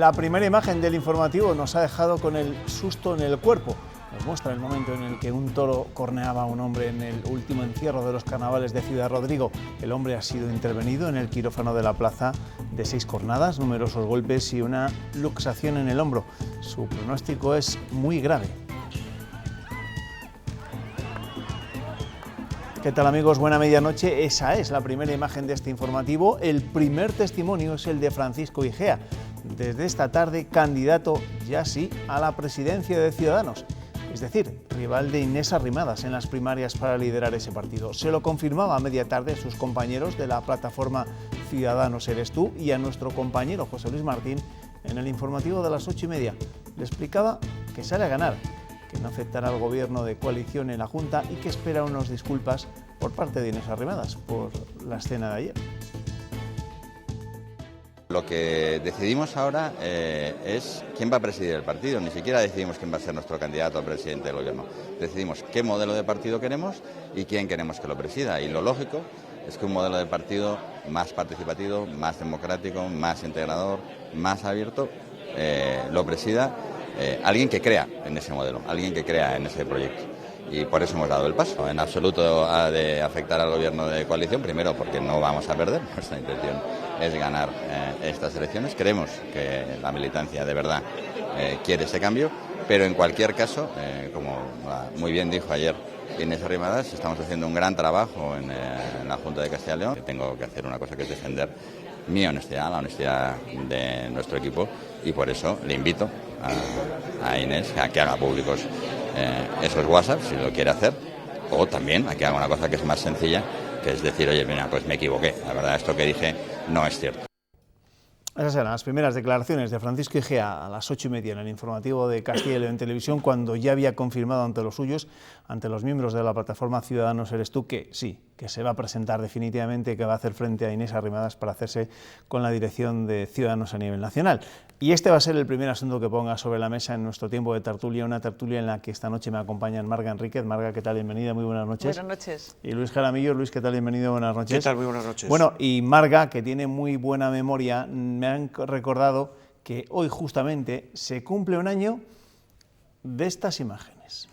La primera imagen del informativo nos ha dejado con el susto en el cuerpo. Nos muestra el momento en el que un toro corneaba a un hombre en el último encierro de los carnavales de Ciudad Rodrigo. El hombre ha sido intervenido en el quirófano de la plaza de 6 cornadas, numerosos golpes y una luxación en el hombro. Su pronóstico es muy grave. ¿Qué tal, amigos? Buena medianoche. Esa es la primera imagen de este informativo. El primer testimonio es el de Francisco Igea, desde esta tarde candidato ya sí a la presidencia de Ciudadanos, es decir, rival de Inés Arrimadas en las primarias para liderar ese partido. Se lo confirmaba a media tarde a sus compañeros de la plataforma Ciudadanos Eres Tú y a nuestro compañero José Luis Martín en el informativo de las 8:30. Le explicaba que sale a ganar, que no aceptará al gobierno de coalición en la Junta y que espera unas disculpas por parte de Inés Arrimadas por la escena de ayer. Lo que decidimos ahora es quién va a presidir el partido. Ni siquiera decidimos quién va a ser nuestro candidato a presidente del gobierno. Decidimos qué modelo de partido queremos y quién queremos que lo presida. Y lo lógico es que un modelo de partido más participativo, más democrático, más integrador, más abierto, lo presida alguien que crea en ese modelo, alguien que crea en ese proyecto. Y por eso hemos dado el paso. En absoluto ha de afectar al gobierno de coalición, primero porque no vamos a perder, nuestra intención es ganar estas elecciones. Creemos que la militancia de verdad quiere ese cambio, pero en cualquier caso, como muy bien dijo ayer Inés Arrimadas, estamos haciendo un gran trabajo en la Junta de Castilla y León. Tengo que hacer una cosa que es defender mi honestidad, la honestidad de nuestro equipo, y por eso le invito a Inés a que haga públicos esos WhatsApp, si lo quiere hacer, o también a que haga una cosa que es más sencilla, que es decir, oye, mira, pues me equivoqué, la verdad, esto que dije no es cierto. Esas eran las primeras declaraciones de Francisco Igea a las 8:30 en el informativo de Castilla y León Televisión, cuando ya había confirmado ante los suyos, ante los miembros de la plataforma Ciudadanos Eres Tú, que sí, que se va a presentar definitivamente, que va a hacer frente a Inés Arrimadas para hacerse con la dirección de Ciudadanos a nivel nacional. Y este va a ser el primer asunto que ponga sobre la mesa en nuestro tiempo de tertulia, una tertulia en la que esta noche me acompañan Marga Enríquez. Marga, ¿qué tal? Bienvenida, muy buenas noches. Buenas noches. Y Luis Jaramillo. Luis, ¿qué tal? Bienvenido, buenas noches. ¿Qué tal? Muy buenas noches. Bueno, y Marga, que tiene muy buena memoria, me han recordado que hoy justamente se cumple un año de estas imágenes.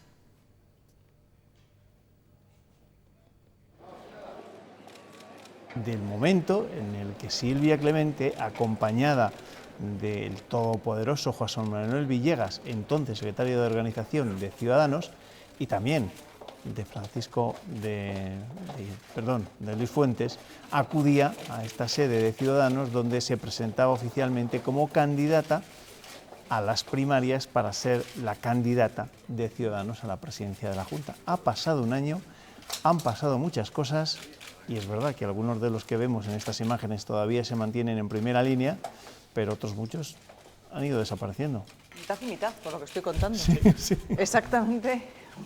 Del momento en el que Silvia Clemente, acompañada del todopoderoso José Manuel Villegas, entonces secretario de Organización de Ciudadanos, y también de de Luis Fuentes, acudía a esta sede de Ciudadanos donde se presentaba oficialmente como candidata a las primarias para ser la candidata de Ciudadanos a la presidencia de la Junta. Ha pasado un año, han pasado muchas cosas y es verdad que algunos de los que vemos en estas imágenes todavía se mantienen en primera línea, pero otros muchos han ido desapareciendo. Mitad y mitad, por lo que estoy contando. Sí, sí. Exactamente,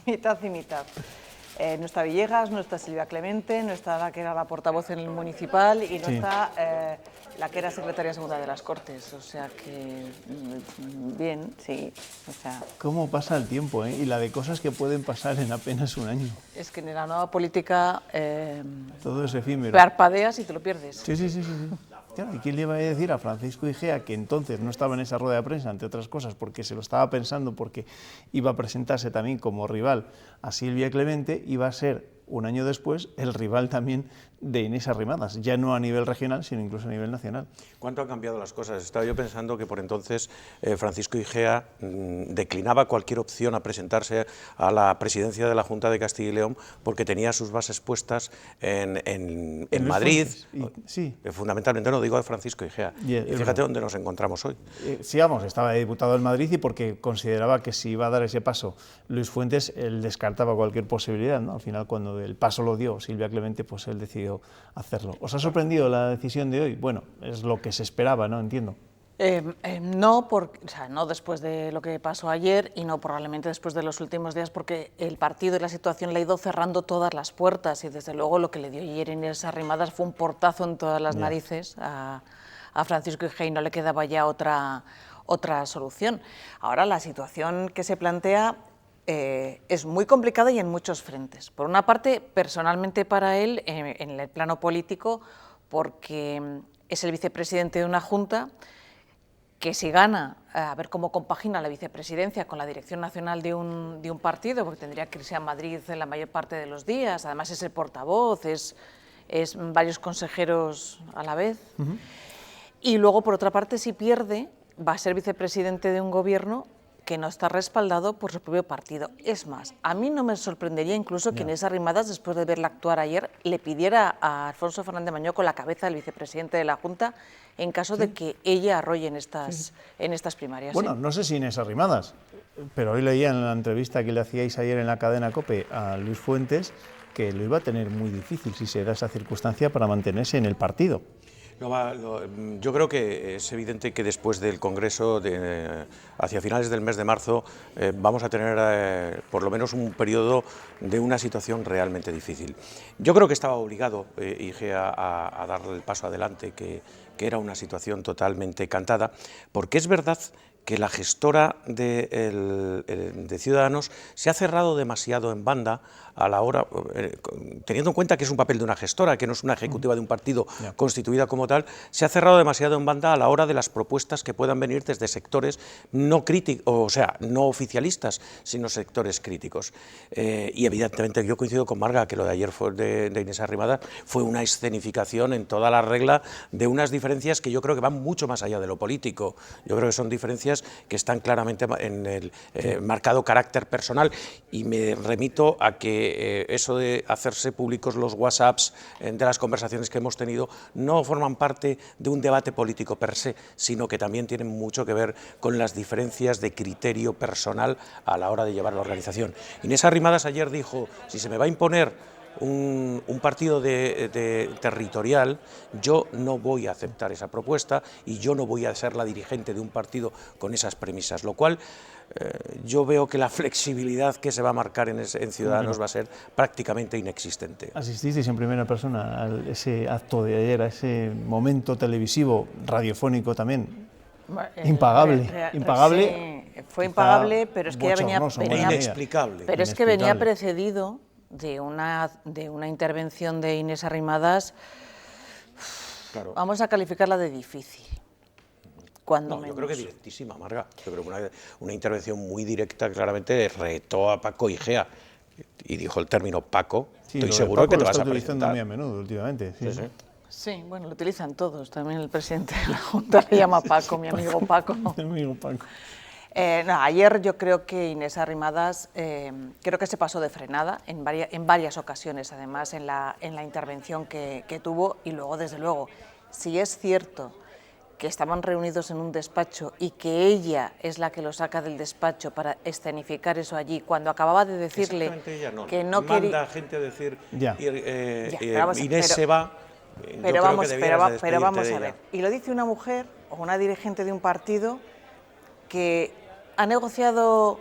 mitad y mitad. No está Villegas, no está Silvia Clemente, no está la que era la portavoz en el municipal y no está la que era secretaria segunda de las Cortes. O sea que, bien, sí. O sea, ¿Cómo pasa el tiempo, y la de cosas que pueden pasar en apenas un año? es que en la nueva política Todo es efímero. parpadeas y te lo pierdes. Sí. Claro, ¿y quién le iba a decir a Francisco Igea, que entonces no estaba en esa rueda de prensa, entre otras cosas, porque se lo estaba pensando, porque iba a presentarse también como rival a Silvia Clemente, iba a ser un año después el rival también de Inés Arrimadas, ya no a nivel regional, sino incluso a nivel nacional? ¿Cuánto han cambiado las cosas? Estaba yo pensando que por entonces Francisco Igea declinaba cualquier opción a presentarse a la presidencia de la Junta de Castilla y León porque tenía sus bases puestas en Madrid. Sí. Fundamentalmente no digo de Francisco Igea. Y fíjate dónde nos encontramos hoy. Sí, vamos, estaba de diputado en Madrid y porque consideraba que si iba a dar ese paso Luis Fuentes, él descartaba cualquier posibilidad, ¿no? Al final, cuando el paso lo dio Silvia Clemente, pues él decidió hacerlo. ¿Os ha sorprendido la decisión de hoy? Bueno, es lo que se esperaba, ¿no? Entiendo. No, no después de lo que pasó ayer y no probablemente después de los últimos días, porque el partido y la situación le ha ido cerrando todas las puertas y desde luego lo que le dio ayer Inés Arrimadas fue un portazo en todas las narices a Francisco Igea y no le quedaba ya otra solución. Ahora la situación que se plantea es muy complicada y en muchos frentes. Por una parte, personalmente para él, en el plano político, porque es el vicepresidente de una junta que si gana, a ver cómo compagina la vicepresidencia con la dirección nacional de un partido, porque tendría que irse a Madrid en la mayor parte de los días, además es el portavoz, es varios consejeros a la vez. Y luego, por otra parte, si pierde, va a ser vicepresidente de un gobierno que no está respaldado por su propio partido. Es más, a mí no me sorprendería incluso que Inés Arrimadas, después de verla actuar ayer, le pidiera a Alfonso Fernández Mañó la cabeza del vicepresidente de la Junta en caso de que ella arrolle en estas primarias. Bueno, no sé si Inés Arrimadas, pero hoy leía en la entrevista que le hacíais ayer en la cadena COPE a Luis Fuentes que lo iba a tener muy difícil si se da esa circunstancia para mantenerse en el partido. Yo creo que es evidente que después del Congreso, hacia finales del mes de marzo, vamos a tener por lo menos un periodo de una situación realmente difícil. Yo creo que estaba obligado IGEA a darle el paso adelante, que era una situación totalmente cantada, porque es verdad que la gestora de Ciudadanos se ha cerrado demasiado en banda a la hora, teniendo en cuenta que es un papel de una gestora, que no es una ejecutiva de un partido constituida como tal, se ha cerrado demasiado en banda a la hora de las propuestas que puedan venir desde sectores no críticos, o sea, no oficialistas, sino sectores críticos. Y evidentemente yo coincido con Marga que lo de ayer de Inés Arrimadas fue una escenificación en toda la regla de unas diferencias que yo creo que van mucho más allá de lo político. Yo creo que son diferencias que están claramente en el marcado carácter personal, y me remito a que eso de hacerse públicos los WhatsApps de las conversaciones que hemos tenido no forman parte de un debate político per se, sino que también tienen mucho que ver con las diferencias de criterio personal a la hora de llevar la organización. Inés Arrimadas ayer dijo: si se me va a imponer un partido territorial, yo no voy a aceptar esa propuesta y yo no voy a ser la dirigente de un partido con esas premisas, lo cual yo veo que la flexibilidad que se va a marcar en Ciudadanos va a ser prácticamente inexistente. ¿Asististeis en primera persona a ese acto de ayer, a ese momento televisivo, radiofónico también? Impagable, impagable. Sí, fue impagable, pero es que ya venía inexplicable. Pero es que venía precedido de una intervención de Inés Arrimadas, claro. Vamos a calificarla de difícil. Yo creo que directísima, Marga. Yo creo que una intervención muy directa, claramente retó a Paco Igea y dijo el término Paco. Sí, estoy seguro que te vas a presentar. Lo está utilizando muy a menudo últimamente. Sí, bueno, lo utilizan todos. También el presidente de la Junta le llama Paco, mi amigo Paco. Mi amigo Paco. Ayer yo creo que Inés Arrimadas creo que se pasó de frenada en varias ocasiones, además en la intervención que tuvo, y luego, desde luego, si es cierto que estaban reunidos en un despacho y que ella es la que lo saca del despacho para escenificar eso allí, cuando acababa de decirle que no quería... Manda a gente a decir, Inés se va... Pero vamos a ver, y lo dice una mujer o una dirigente de un partido que ha negociado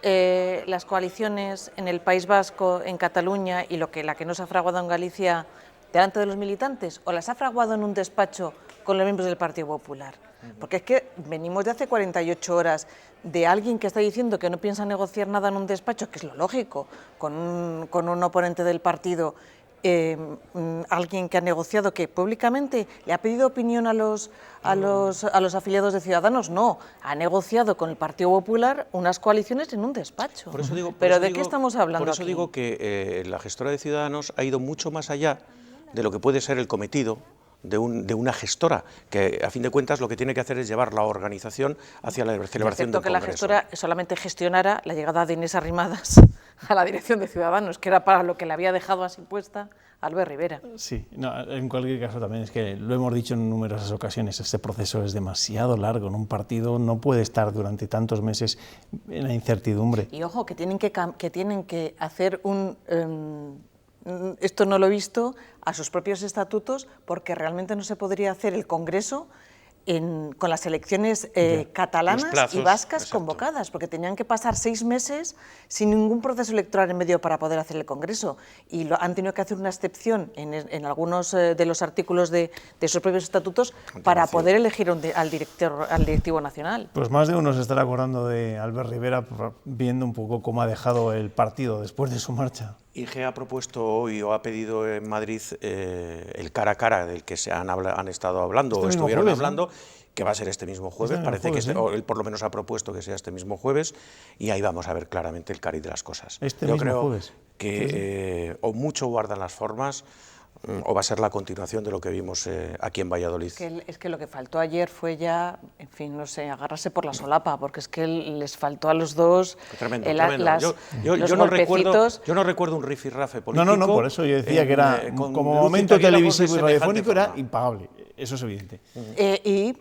las coaliciones en el País Vasco, en Cataluña, y la que no se ha fraguado en Galicia delante de los militantes, o las ha fraguado en un despacho con los miembros del Partido Popular. Porque es que venimos de hace 48 horas de alguien que está diciendo que no piensa negociar nada en un despacho, que es lo lógico, con un oponente del partido, alguien que ha negociado, que públicamente le ha pedido opinión a los afiliados de Ciudadanos. No, ha negociado con el Partido Popular unas coaliciones en un despacho. ¿Pero de qué estamos hablando? Por eso aquí digo que la gestora de Ciudadanos ha ido mucho más allá de lo que puede ser el cometido de una gestora, que a fin de cuentas lo que tiene que hacer es llevar la organización hacia la celebración del Congreso. Que la gestora solamente gestionara la llegada de Inés Arrimadas a la dirección de Ciudadanos, que era para lo que le había dejado así puesta Albert Rivera. Sí, no, en cualquier caso también es que lo hemos dicho en numerosas ocasiones, este proceso es demasiado largo, en un partido no puede estar durante tantos meses en la incertidumbre. Y ojo, que tienen que hacer esto no lo he visto, a sus propios estatutos, porque realmente no se podría hacer el Congreso con las elecciones catalanas y vascas convocadas, porque tenían que pasar 6 meses sin ningún proceso electoral en medio para poder hacer el Congreso, y han tenido que hacer una excepción en algunos de los artículos de sus propios estatutos para poder elegir al directivo nacional. Pues más de uno se estará acordando de Albert Rivera, viendo un poco cómo ha dejado el partido después de su marcha. IGEA ha propuesto hoy o ha pedido en Madrid el cara a cara del que han estado hablando o estuvieron hablando, que va a ser este mismo jueves, parece que o él por lo menos ha propuesto que sea este mismo jueves, y ahí vamos a ver claramente el cariz de las cosas. Yo creo jueves. Que o mucho guardan las formas, o va a ser la continuación de lo que vimos aquí en Valladolid. Es que lo que faltó ayer fue ya, en fin, no sé, agarrarse por la solapa, porque es que les faltó a los dos. Tremendo, tremendo. Yo no recuerdo un rifirrafe político. No, por eso yo decía que era, como momento televisivo y radiofónico, era impagable, eso es evidente. Y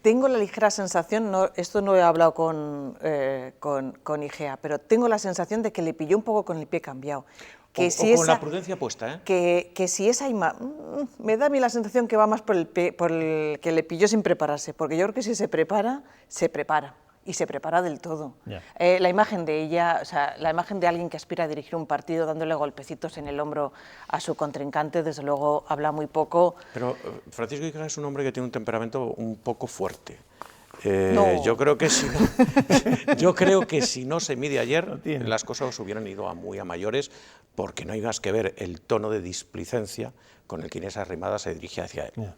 tengo la ligera sensación, esto no he hablado con Igea, pero tengo la sensación de que le pilló un poco con el pie cambiado. Que si con la prudencia puesta, que si esa me da a mí la sensación que va más por el que le pilló sin prepararse, porque yo creo que si se prepara, y se prepara del todo. La imagen de ella, o sea, la imagen de alguien que aspira a dirigir un partido dándole golpecitos en el hombro a su contrincante, desde luego habla muy poco. Pero Francisco Igea es un hombre que tiene un temperamento un poco fuerte. No. Yo creo que si no se mide ayer, las cosas hubieran ido muy a mayores, porque no hay más que ver el tono de displicencia con el que Inés Arrimadas se dirige hacia él.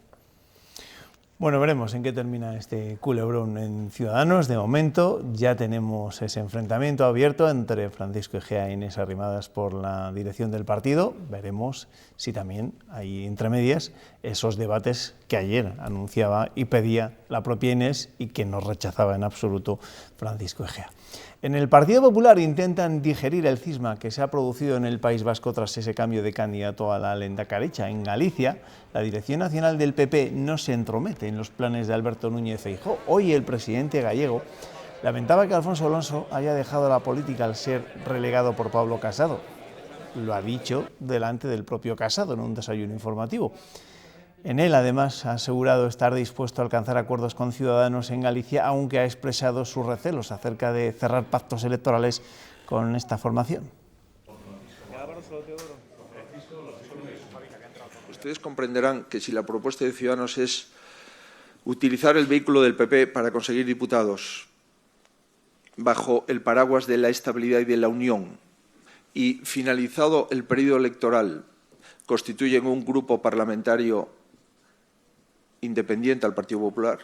Bueno, veremos en qué termina este culebrón en Ciudadanos. De momento ya tenemos ese enfrentamiento abierto entre Francisco Igea e Inés Arrimadas por la dirección del partido. Veremos si también hay entre medias esos debates que ayer anunciaba y pedía la propia Inés y que no rechazaba en absoluto Francisco Igea. En el Partido Popular intentan digerir el cisma que se ha producido en el País Vasco tras ese cambio de candidato a la lehendakaritza. En Galicia, la Dirección Nacional del PP no se entromete en los planes de Alberto Núñez Feijóo. Hoy el presidente gallego lamentaba que Alfonso Alonso haya dejado la política al ser relegado por Pablo Casado. Lo ha dicho delante del propio Casado en un desayuno informativo. En él, además, ha asegurado estar dispuesto a alcanzar acuerdos con Ciudadanos en Galicia, aunque ha expresado sus recelos acerca de cerrar pactos electorales con esta formación. Ustedes comprenderán que si la propuesta de Ciudadanos es utilizar el vehículo del PP para conseguir diputados bajo el paraguas de la estabilidad y de la unión, y finalizado el periodo electoral constituyen un grupo parlamentario independiente al Partido Popular,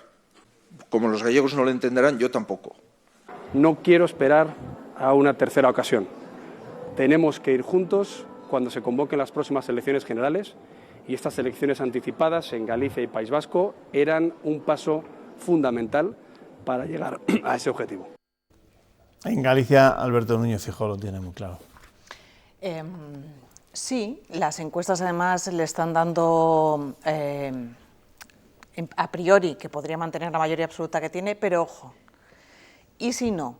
como los gallegos no lo entenderán, yo tampoco. No quiero esperar a una tercera ocasión. Tenemos que ir juntos cuando se convoquen las próximas elecciones generales, y estas elecciones anticipadas en Galicia y País Vasco eran un paso fundamental para llegar a ese objetivo. En Galicia, Alberto Núñez Feijóo lo tiene muy claro. Sí, las encuestas además le están dando a priori que podría mantener la mayoría absoluta que tiene, pero ojo, ¿y si no?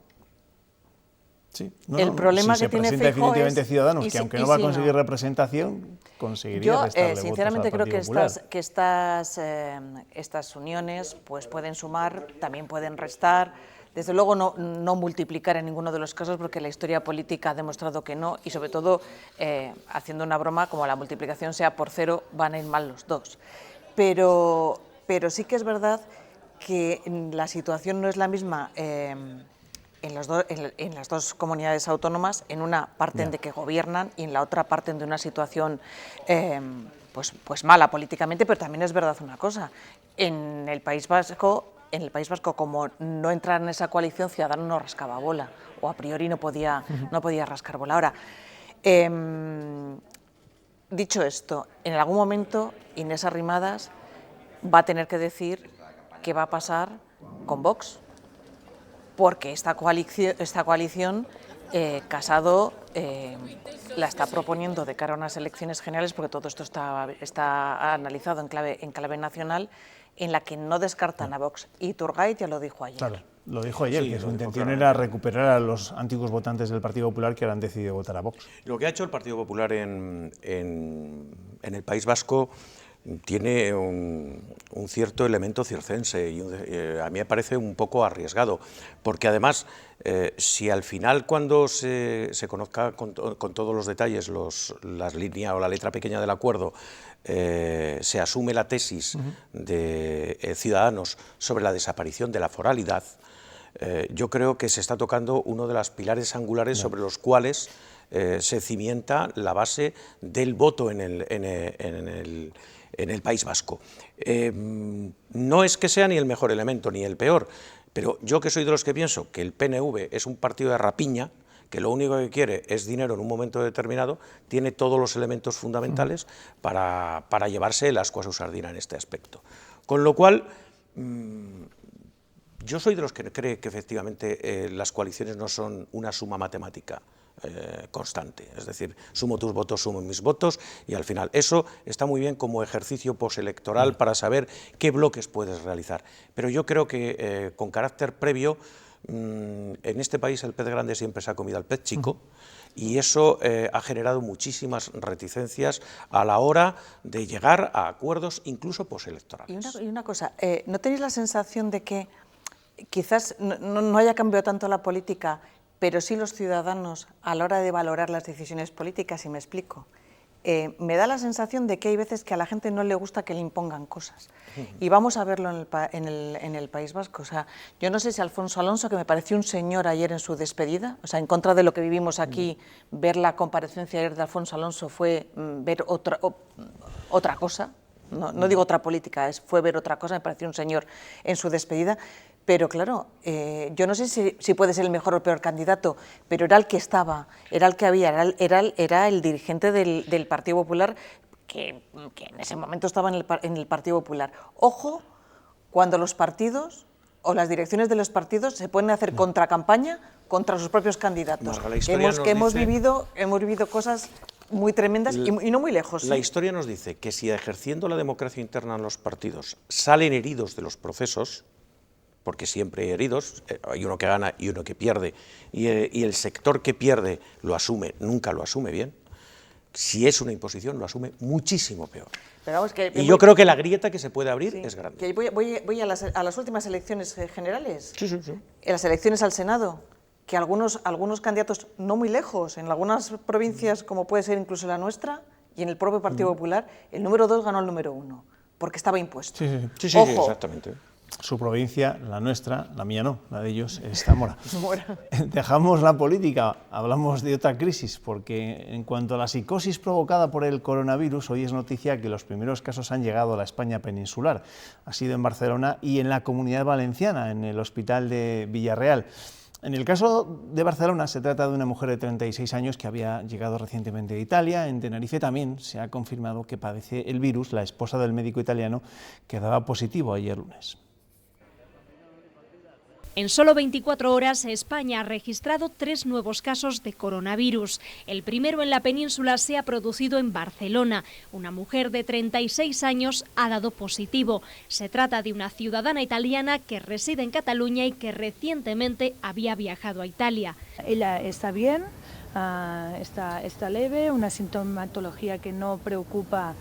Sí, el problema que tiene Feijóo definitivamente es, Ciudadanos, que aunque no va a conseguir representación, conseguiría restarle votos sinceramente al creo Partido que estas uniones pues pueden sumar, también pueden restar. Desde luego no multiplicar en ninguno de los casos, porque la historia política ha demostrado que no, y sobre todo, haciendo una broma, como la multiplicación sea por 0, van a ir mal los dos. Pero sí que es verdad que la situación no es la misma en las dos comunidades autónomas. En una parten de que gobiernan y en la otra parten de una situación pues mala políticamente, pero también es verdad una cosa. En el País Vasco, como no entrar en esa coalición, Ciudadanos no rascaba bola, o a priori no podía rascar bola. Ahora, dicho esto, en algún momento Inés Arrimadas va a tener que decir qué va a pasar con Vox, porque esta coalición Casado la está proponiendo de cara a unas elecciones generales, porque todo esto está analizado en clave nacional, en la que no descartan a Vox. Y Iturgaiz ya lo dijo ayer. Claro, lo dijo ayer, sí, que su intención era recuperar a los antiguos votantes del Partido Popular que ahora han decidido votar a Vox. Lo que ha hecho el Partido Popular en el País Vasco tiene un cierto elemento circense y a mí me parece un poco arriesgado, porque además, si al final, cuando se conozca con todos los detalles las líneas o la letra pequeña del acuerdo, se asume la tesis de Ciudadanos sobre la desaparición de la foralidad, yo creo que se está tocando uno de los pilares angulares sobre los cuales se cimienta la base del voto en el País Vasco. No es que sea ni el mejor elemento ni el peor, pero yo que soy de los que pienso que el PNV es un partido de rapiña, que lo único que quiere es dinero en un momento determinado, tiene todos los elementos fundamentales para llevarse el ascua a su sardina en este aspecto. Con lo cual, yo soy de los que cree que efectivamente las coaliciones no son una suma matemática constante, es decir, sumo tus votos, sumo mis votos, y al final eso está muy bien como ejercicio postelectoral para saber qué bloques puedes realizar, pero yo creo que con carácter previo, en este país el pez grande siempre se ha comido al pez chico, y eso ha generado muchísimas reticencias a la hora de llegar a acuerdos incluso postelectorales. Y una cosa, ¿no tenéis la sensación de que quizás no haya cambiado tanto la política, pero sí los ciudadanos a la hora de valorar las decisiones políticas, y me explico? Me da la sensación de que hay veces que a la gente no le gusta que le impongan cosas. Y vamos a verlo en el País Vasco. O sea, yo no sé si Alfonso Alonso, que me pareció un señor ayer en su despedida, o sea, en contra de lo que vivimos aquí, ver la comparecencia ayer de Alfonso Alonso fue ver otra cosa. No digo otra política, fue ver otra cosa, me pareció un señor en su despedida. Pero claro, yo no sé si puede ser el mejor o el peor candidato, pero era el que estaba, era el que había, era el dirigente del Partido Popular, que en ese momento estaba en el Partido Popular. Ojo, cuando los partidos o las direcciones de los partidos se pueden hacer contracampaña contra sus propios candidatos. Marga, hemos vivido cosas muy tremendas y no muy lejos. La historia nos dice que si ejerciendo la democracia interna en los partidos salen heridos de los procesos, porque siempre hay heridos, hay uno que gana y uno que pierde, y el sector que pierde lo asume, nunca lo asume bien. Si es una imposición, lo asume muchísimo peor. Pero vamos, yo creo que la grieta que se puede abrir es grande. Que voy a las últimas elecciones generales, Sí. En las elecciones al Senado, que algunos candidatos no muy lejos, en algunas provincias, como puede ser incluso la nuestra, y en el propio Partido Popular, el número 2 ganó el número 1, porque estaba impuesto. Sí, Ojo, exactamente. Su provincia, la nuestra, la mía no, la de ellos es Zamora. Dejamos la política, hablamos de otra crisis, porque en cuanto a la psicosis provocada por el coronavirus, hoy es noticia que los primeros casos han llegado a la España peninsular. Ha sido en Barcelona y en la Comunidad Valenciana, en el hospital de Villarreal. En el caso de Barcelona se trata de una mujer de 36 años que había llegado recientemente de Italia. En Tenerife también se ha confirmado que padece el virus. La esposa del médico italiano que daba positivo ayer lunes. En solo 24 horas, España ha registrado 3 nuevos casos de coronavirus. El primero en la península se ha producido en Barcelona. Una mujer de 36 años ha dado positivo. Se trata de una ciudadana italiana que reside en Cataluña y que recientemente había viajado a Italia. Ella está bien, está leve, una sintomatología que no preocupa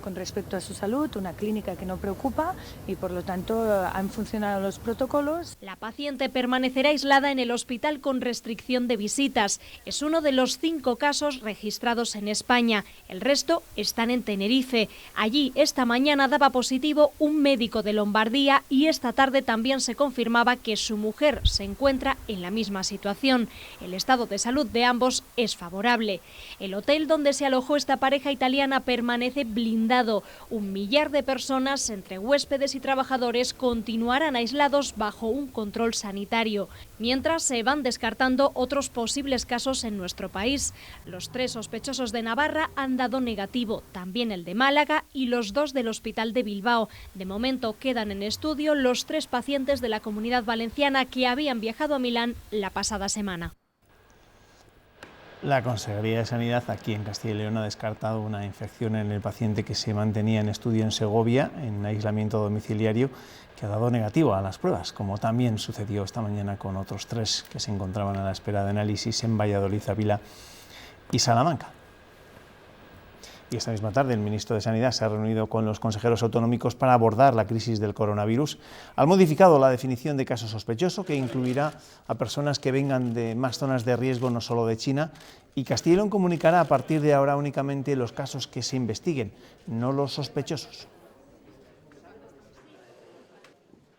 con respecto a su salud, una clínica que no preocupa y por lo tanto han funcionado los protocolos. La paciente permanecerá aislada en el hospital con restricción de visitas. Es uno de los 5 casos registrados en España. El resto están en Tenerife. Allí esta mañana daba positivo un médico de Lombardía y esta tarde también se confirmaba que su mujer se encuentra en la misma situación. El estado de salud de ambos es favorable. El hotel donde se alojó esta pareja italiana permanece blindado. 1 millar de personas, entre huéspedes y trabajadores, continuarán aislados bajo un control sanitario, mientras se van descartando otros posibles casos en nuestro país. Los 3 sospechosos de Navarra han dado negativo, también el de Málaga y los 2 del Hospital de Bilbao. De momento quedan en estudio los 3 pacientes de la Comunidad Valenciana que habían viajado a Milán la pasada semana. La Consejería de Sanidad aquí en Castilla y León ha descartado una infección en el paciente que se mantenía en estudio en Segovia, en aislamiento domiciliario, que ha dado negativo a las pruebas, como también sucedió esta mañana con otros 3 que se encontraban a la espera de análisis en Valladolid, Ávila y Salamanca. Y esta misma tarde el ministro de Sanidad se ha reunido con los consejeros autonómicos para abordar la crisis del coronavirus. Han modificado la definición de caso sospechoso, que incluirá a personas que vengan de más zonas de riesgo, no solo de China, y Castilla y León comunicará a partir de ahora únicamente los casos que se investiguen, no los sospechosos.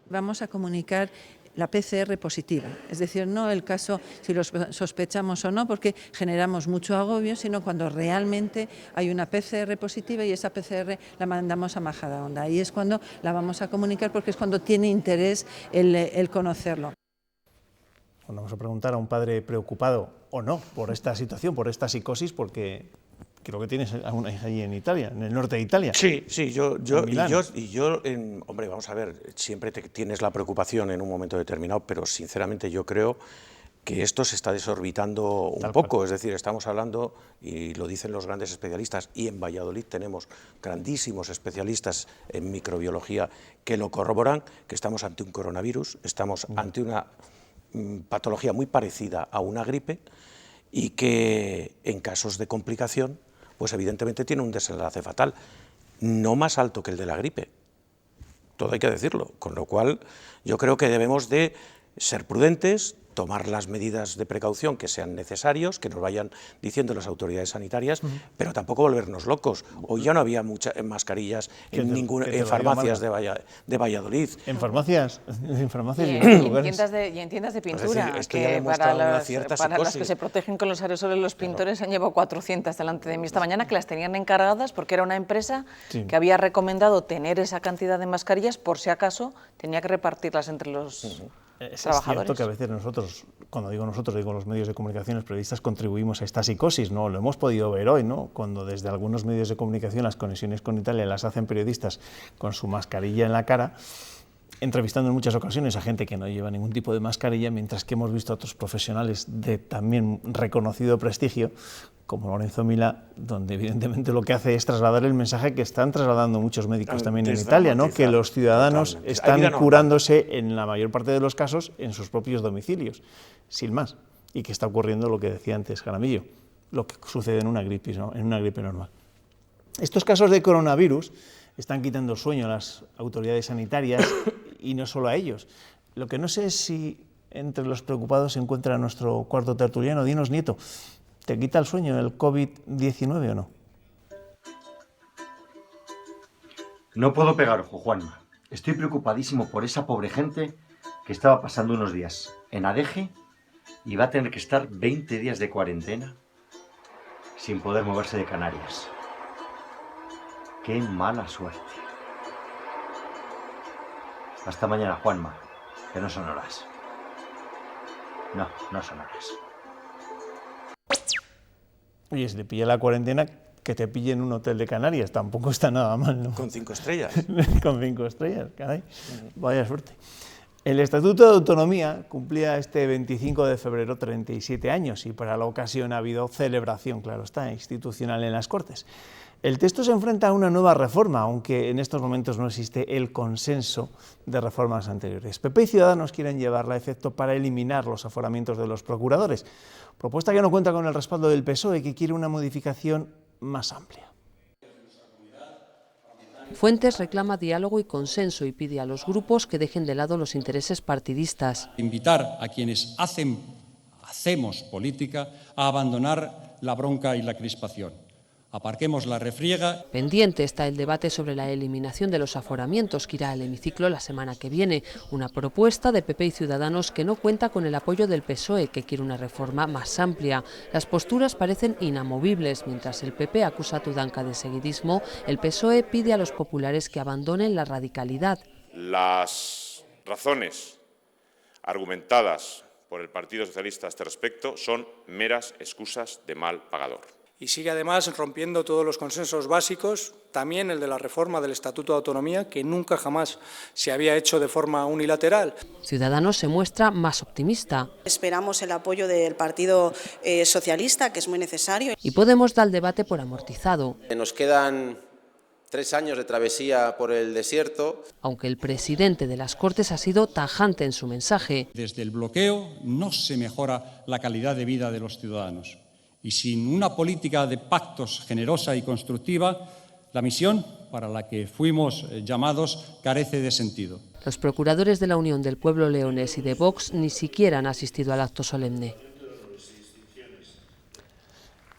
Vamos a comunicar la PCR positiva, es decir, no el caso si lo sospechamos o no, porque generamos mucho agobio, sino cuando realmente hay una PCR positiva y esa PCR la mandamos a Majadahonda. Ahí es cuando la vamos a comunicar, porque es cuando tiene interés el conocerlo. Bueno, vamos a preguntar a un padre preocupado o no por esta situación, por esta psicosis, porque creo que tienes a una hija allí en Italia, en el norte de Italia. Sí, hombre, vamos a ver, siempre tienes la preocupación en un momento determinado, pero sinceramente yo creo que esto se está desorbitando un poco, es decir, estamos hablando, y lo dicen los grandes especialistas, y en Valladolid tenemos grandísimos especialistas en microbiología que lo corroboran, que estamos ante un coronavirus, estamos ante una patología muy parecida a una gripe, y que en casos de complicación, pues evidentemente tiene un desenlace fatal, no más alto que el de la gripe, todo hay que decirlo, con lo cual yo creo que debemos de ser prudentes, tomar las medidas de precaución que sean necesarios, que nos vayan diciendo las autoridades sanitarias, pero tampoco volvernos locos. Hoy ya no había muchas mascarillas en farmacias de Valladolid. ¿En farmacias? ¿En farmacias? Y en tiendas de pintura, es que para las que se protegen con los aerosoles los pintores han llevado 400 delante de mí esta mañana, que las tenían encargadas porque era una empresa que había recomendado tener esa cantidad de mascarillas por si acaso tenía que repartirlas entre los... Es cierto que a veces nosotros, cuando digo nosotros, digo los medios de comunicación, los periodistas, contribuimos a esta psicosis, ¿no? Lo hemos podido ver hoy, ¿no? Cuando desde algunos medios de comunicación las conexiones con Italia las hacen periodistas con su mascarilla en la cara, entrevistando en muchas ocasiones a gente que no lleva ningún tipo de mascarilla, mientras que hemos visto a otros profesionales de también reconocido prestigio, como Lorenzo Milà, donde evidentemente lo que hace es trasladar el mensaje que están trasladando muchos médicos también en Italia, ¿no? Que los ciudadanos están curándose en la mayor parte de los casos en sus propios domicilios, sin más, y que está ocurriendo lo que decía antes Jaramillo, lo que sucede en una gripe, ¿no? En una gripe normal. Estos casos de coronavirus están quitando sueño a las autoridades sanitarias y no solo a ellos. Lo que no sé es si entre los preocupados se encuentra nuestro cuarto tertuliano. Dinos, Nieto, ¿te quita el sueño el COVID-19 o no? No puedo pegar ojo, Juanma. Estoy preocupadísimo por esa pobre gente que estaba pasando unos días en Adeje y va a tener que estar 20 días de cuarentena sin poder moverse de Canarias. ¡Qué mala suerte! Hasta mañana, Juanma, que no son horas. No, no son horas. Oye, si te pilla la cuarentena, que te pille en un hotel de Canarias, tampoco está nada mal, ¿no? Con 5 estrellas. Con 5 estrellas, caray. Vaya suerte. El Estatuto de Autonomía cumplía este 25 de febrero 37 años y para la ocasión ha habido celebración, claro está, institucional en las Cortes. El texto se enfrenta a una nueva reforma, aunque en estos momentos no existe el consenso de reformas anteriores. PP y Ciudadanos quieren llevarla a efecto para eliminar los aforamientos de los procuradores, propuesta que no cuenta con el respaldo del PSOE, que quiere una modificación más amplia. Fuentes reclama diálogo y consenso y pide a los grupos que dejen de lado los intereses partidistas. Invitar a quienes hacemos política a abandonar la bronca y la crispación. Aparquemos la refriega. Pendiente está el debate sobre la eliminación de los aforamientos que irá al hemiciclo la semana que viene. Una propuesta de PP y Ciudadanos que no cuenta con el apoyo del PSOE, que quiere una reforma más amplia. Las posturas parecen inamovibles. Mientras el PP acusa a Tudanca de seguidismo, el PSOE pide a los populares que abandonen la radicalidad. Las razones argumentadas por el Partido Socialista a este respecto son meras excusas de mal pagador. Y sigue además rompiendo todos los consensos básicos, también el de la reforma del Estatuto de Autonomía, que nunca jamás se había hecho de forma unilateral. Ciudadanos se muestra más optimista. Esperamos el apoyo del Partido Socialista, que es muy necesario. Y Podemos da el debate por amortizado. Nos quedan 3 años de travesía por el desierto. Aunque el presidente de las Cortes ha sido tajante en su mensaje. Desde el bloqueo no se mejora la calidad de vida de los ciudadanos. Y sin una política de pactos generosa y constructiva, la misión para la que fuimos llamados carece de sentido. Los procuradores de la Unión del Pueblo Leonés y de Vox ni siquiera han asistido al acto solemne.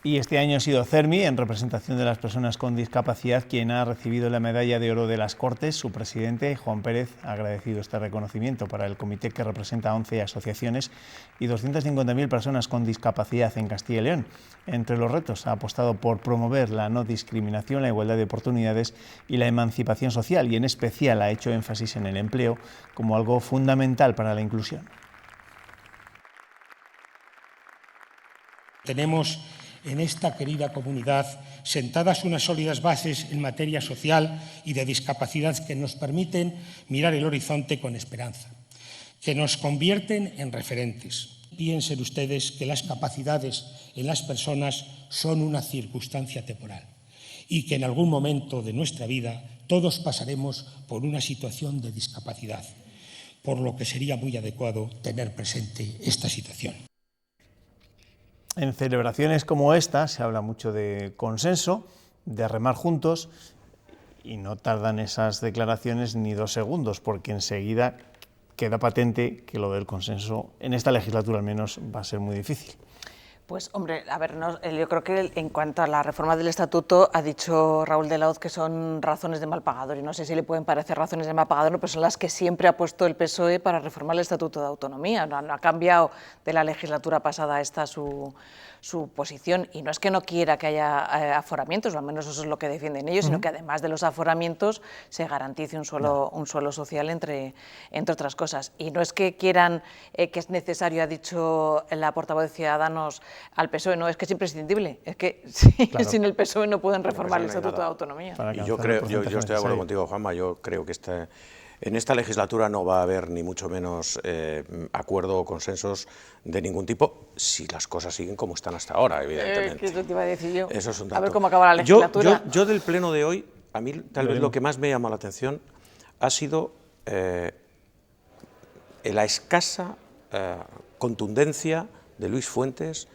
Y este año ha sido CERMI, en representación de las personas con discapacidad, quien ha recibido la medalla de oro de las Cortes. Su presidente, Juan Pérez, ha agradecido este reconocimiento para el comité, que representa a 11 asociaciones y 250.000 personas con discapacidad en Castilla y León. Entre los retos, ha apostado por promover la no discriminación, la igualdad de oportunidades y la emancipación social, y en especial ha hecho énfasis en el empleo como algo fundamental para la inclusión. Tenemos en esta querida comunidad sentadas unas sólidas bases en materia social y de discapacidad que nos permiten mirar el horizonte con esperanza, que nos convierten en referentes. Piensen ustedes que las capacidades en las personas son una circunstancia temporal y que en algún momento de nuestra vida todos pasaremos por una situación de discapacidad, por lo que sería muy adecuado tener presente esta situación. En celebraciones como esta se habla mucho de consenso, de remar juntos, y no tardan esas declaraciones ni 2 segundos, porque enseguida queda patente que lo del consenso, en esta legislatura al menos, va a ser muy difícil. Pues hombre, a ver, yo creo que en cuanto a la reforma del estatuto, ha dicho Raúl de la Hoz que son razones de mal pagador, y no sé si le pueden parecer razones de mal pagador, pero son las que siempre ha puesto el PSOE para reformar el Estatuto de Autonomía. No ha cambiado de la legislatura pasada a esta su posición, y no es que no quiera que haya aforamientos, o al menos eso es lo que defienden ellos, sino que además de los aforamientos se garantice un suelo social, entre otras cosas. Y no es que quieran, que es necesario, ha dicho la portavoz de Ciudadanos, al PSOE, no, es que es imprescindible, es que sin el PSOE no pueden reformar el Estatuto de Autonomía. Y yo estoy de acuerdo contigo, Juanma, yo creo que en esta legislatura no va a haber ni mucho menos acuerdo o consensos de ningún tipo, si las cosas siguen como están hasta ahora, evidentemente. ¿Qué es lo que iba a decir yo? Eso es un dato. A ver cómo acaba la legislatura. Yo del pleno de hoy, a mí tal vez lo que más me llama la atención ha sido la escasa contundencia de Luis Fuentes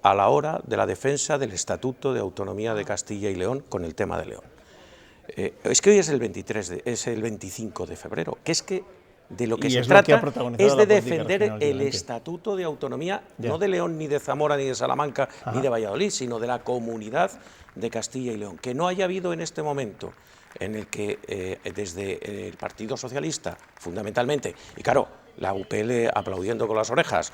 a la hora de la defensa del Estatuto de Autonomía de Castilla y León con el tema de León. Es que hoy es el 25 de febrero, que es que de lo que se trata es de defender el Estatuto de Autonomía, no de León, ni de Zamora, ni de Salamanca, ni de Valladolid, sino de la Comunidad de Castilla y León. Que no haya habido en este momento en el que desde el Partido Socialista, fundamentalmente, y claro, la UPL aplaudiendo con las orejas,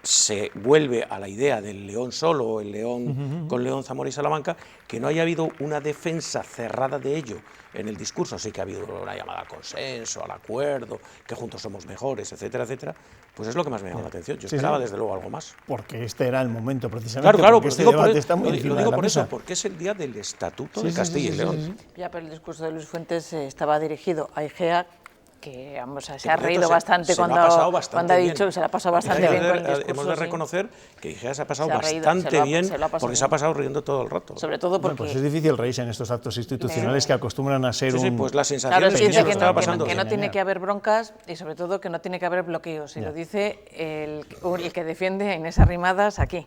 se vuelve a la idea del León solo, o el León con León, Zamora y Salamanca, que no haya habido una defensa cerrada de ello en el discurso. Sí que ha habido una llamada al consenso, al acuerdo, que juntos somos mejores, etcétera, etcétera. Pues es lo que más me llama la atención. Yo esperaba desde luego algo más. Porque este era el momento precisamente. Claro, porque este debate está muy encima lo digo de la por mesa. eso, porque es el día del Estatuto de Castilla y León. Ya, pero el discurso de Luis Fuentes estaba dirigido a Igea, que se ha reído bastante cuando ha dicho que se la ha pasado bastante bien con el discurso. Hemos de reconocer que Igea se ha pasado bastante bien, porque se ha pasado riendo todo el rato. Sobre todo porque... Pues es difícil reírse en estos actos institucionales que acostumbran a ser un... pues la sensación es que dice que no tiene que haber broncas y sobre todo que no tiene que haber bloqueos. Y lo dice el que defiende a Inés Arrimadas aquí.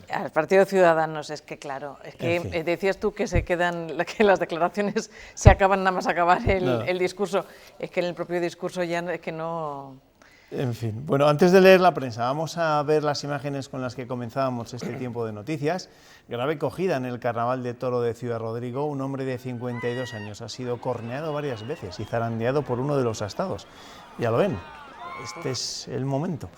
Al Partido Ciudadanos, es que claro, es que decías tú que que las declaraciones se acaban nada más acabar el discurso, es que en el propio discurso ya es que no... En fin, bueno, antes de leer la prensa, vamos a ver las imágenes con las que comenzábamos este tiempo de noticias. Grave cogida en el Carnaval de Toro de Ciudad Rodrigo. Un hombre de 52 años ha sido corneado varias veces y zarandeado por uno de los astados. Ya lo ven, este es el momento.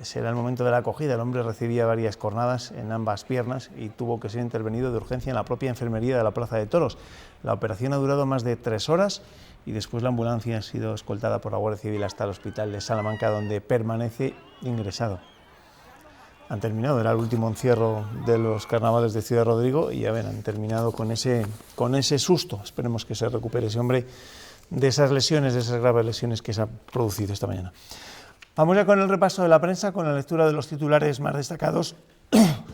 Será el momento de la acogida. El hombre recibía varias cornadas en ambas piernas y tuvo que ser intervenido de urgencia en la propia enfermería de la Plaza de Toros. La operación ha durado más de 3 horas y después la ambulancia ha sido escoltada por la Guardia Civil hasta el hospital de Salamanca, donde permanece ingresado. Han terminado, era el último encierro de los carnavales de Ciudad Rodrigo y ya ven, han terminado con ese susto. Esperemos que se recupere ese hombre de esas lesiones, de esas graves lesiones que se han producido esta mañana. Vamos ya con el repaso de la prensa, con la lectura de los titulares más destacados.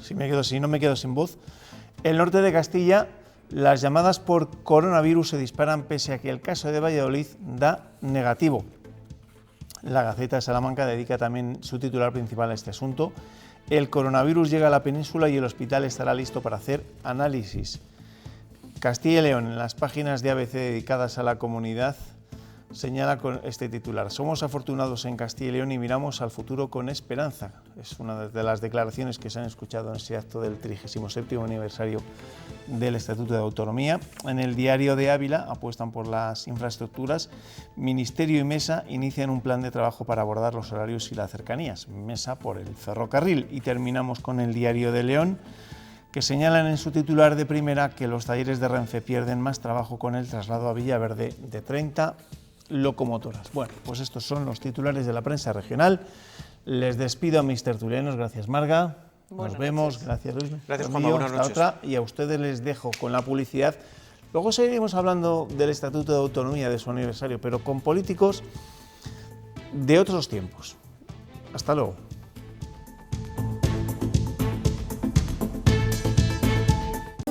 Si no me quedo sin voz. El norte de Castilla, las llamadas por coronavirus se disparan pese a que el caso de Valladolid da negativo. La Gaceta de Salamanca dedica también su titular principal a este asunto. El coronavirus llega a la península y el hospital estará listo para hacer análisis. Castilla y León, en las páginas de ABC dedicadas a la comunidad, señala con este titular: somos afortunados en Castilla y León y miramos al futuro con esperanza. Es una de las declaraciones que se han escuchado en ese acto del 37º aniversario del Estatuto de Autonomía. En el Diario de Ávila apuestan por las infraestructuras. Ministerio y Mesa inician un plan de trabajo para abordar los horarios y las cercanías. Mesa por el ferrocarril. Y terminamos con el Diario de León, que señalan en su titular de primera que los talleres de Renfe pierden más trabajo con el traslado a Villaverde de 30 locomotoras. Bueno, pues estos son los titulares de la prensa regional. Les despido a mis tertulianos. Gracias, Marga. Nos vemos. Gracias, Luis. Gracias, Juanma. Buenas noches. Otra. Y a ustedes les dejo con la publicidad. Luego seguiremos hablando del Estatuto de Autonomía, de su aniversario, pero con políticos de otros tiempos. Hasta luego.